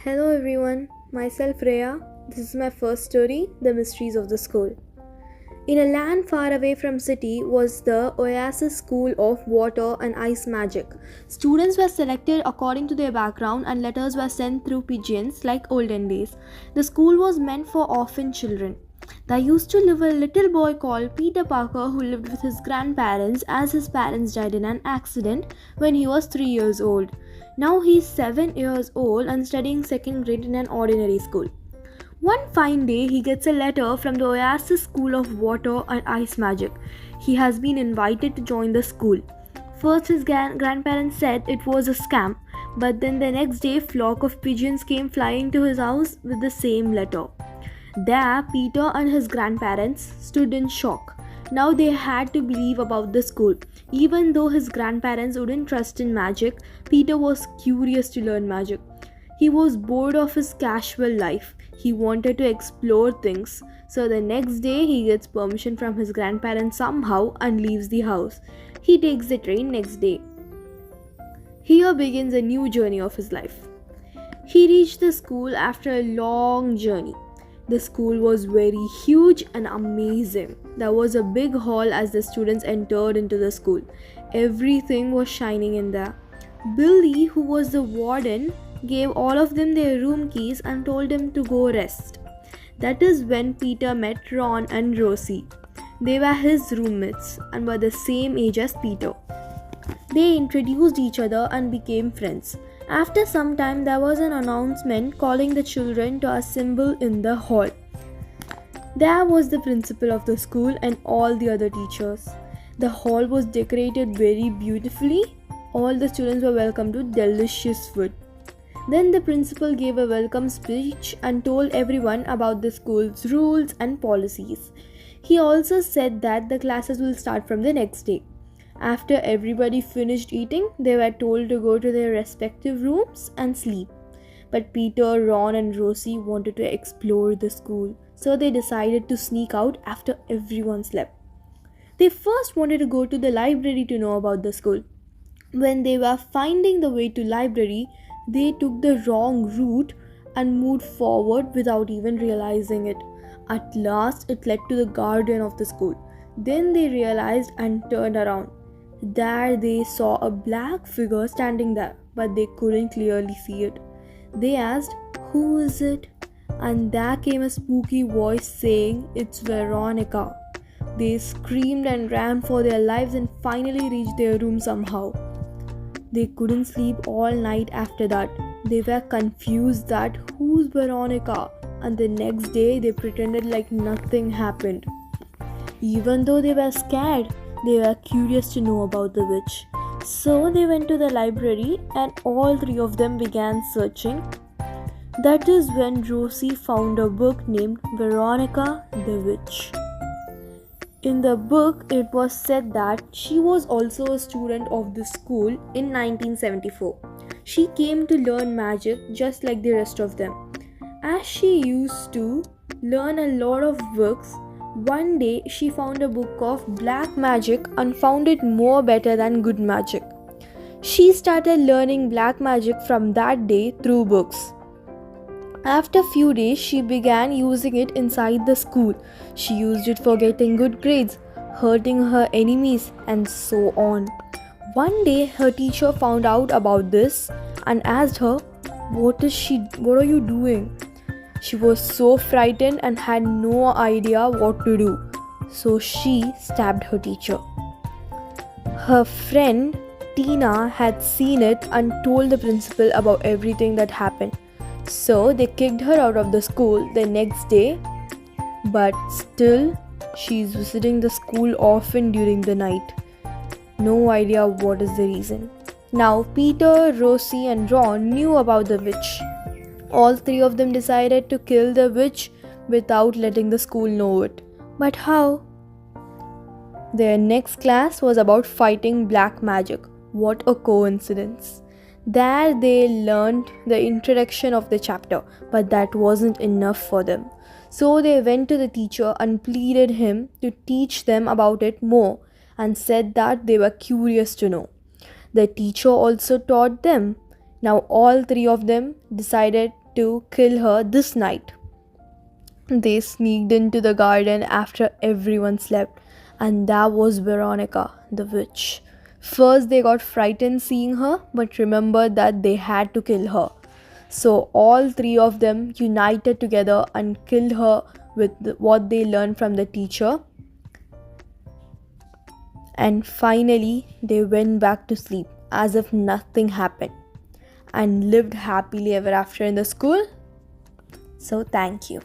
Hello everyone, myself Riyah. This is my first story, The Mysteries of the School. In a land far away from city was the Oasis School of Water and Ice Magic. Students were selected according to their background and letters were sent through pigeons like olden days. The school was meant for orphan children. There used to live a little boy called Peter Parker who lived with his grandparents as his parents died in an accident when he was 3 years old. Now he is 7 years old and studying second grade in an ordinary school. One fine day, he gets a letter from the Oasis School of Water and Ice Magic. He has been invited to join the school. First, his grandparents said it was a scam, but then the next day, a flock of pigeons came flying to his house with the same letter. There, Peter and his grandparents stood in shock. Now they had to believe about the school. Even though his grandparents wouldn't trust in magic, Peter was curious to learn magic. He was bored of his casual life. He wanted to explore things. So the next day, he gets permission from his grandparents somehow and leaves the house. He takes the train next day. Here begins a new journey of his life. He reached the school after a long journey. The school was very huge and amazing. There was a big hall as the students entered into the school. Everything was shining in there. Billy, who was the warden, gave all of them their room keys and told them to go rest. That is when Peter met Ron and Rosie. They were his roommates and were the same age as Peter. They introduced each other and became friends. After some time, there was an announcement calling the children to assemble in the hall. There was the principal of the school and all the other teachers. The hall was decorated very beautifully. All the students were welcomed to delicious food. Then the principal gave a welcome speech and told everyone about the school's rules and policies. He also said that the classes will start from the next day. After everybody finished eating, they were told to go to their respective rooms and sleep. But Peter, Ron and Rosie wanted to explore the school, so they decided to sneak out after everyone slept. They first wanted to go to the library to know about the school. When they were finding the way to library, they took the wrong route and moved forward without even realizing it. At last, it led to the garden of the school. Then they realized and turned around. There they saw a black figure standing there, but they couldn't clearly see it. They asked, "Who is it?" And there came a spooky voice saying, "It's Veronica." They screamed and ran for their lives and finally reached their room somehow. They couldn't sleep all night after that. They were confused that who's Veronica, and the next day they pretended like nothing happened. Even though they were scared, they were curious to know about the witch. So they went to the library and all three of them began searching. That is when Rosie found a book named Veronica the Witch. In the book, it was said that she was also a student of the school in 1974. She came to learn magic just like the rest of them. As she used to learn a lot of books, one day she found a book of black magic and found it more better than good magic. She started learning black magic from that day through books. After a few days, she began using it inside the school. She used it for getting good grades, hurting her enemies, and so on. One day, her teacher found out about this and asked her, What are you doing?" She was so frightened and had no idea what to do. So she stabbed her teacher. Her friend Tina had seen it and told the principal about everything that happened. So they kicked her out of the school the next day. But still, she's visiting the school often during the night. No idea what is the reason. Now Peter, Rosie and Ron knew about the witch. All three of them decided to kill the witch without letting the school know it. But how? Their next class was about fighting black magic. What a coincidence. There they learned the introduction of the chapter, but that wasn't enough for them. So they went to the teacher and pleaded him to teach them about it more and said that they were curious to know. The teacher also taught them. Now all three of them decided to kill her this night. They sneaked into the garden after everyone slept, and that was Veronica, the witch. First, they got frightened seeing her, but remembered that they had to kill her. So, all three of them united together and killed her with what they learned from the teacher. And finally, they went back to sleep as if nothing happened and lived happily ever after in the school. So, thank you.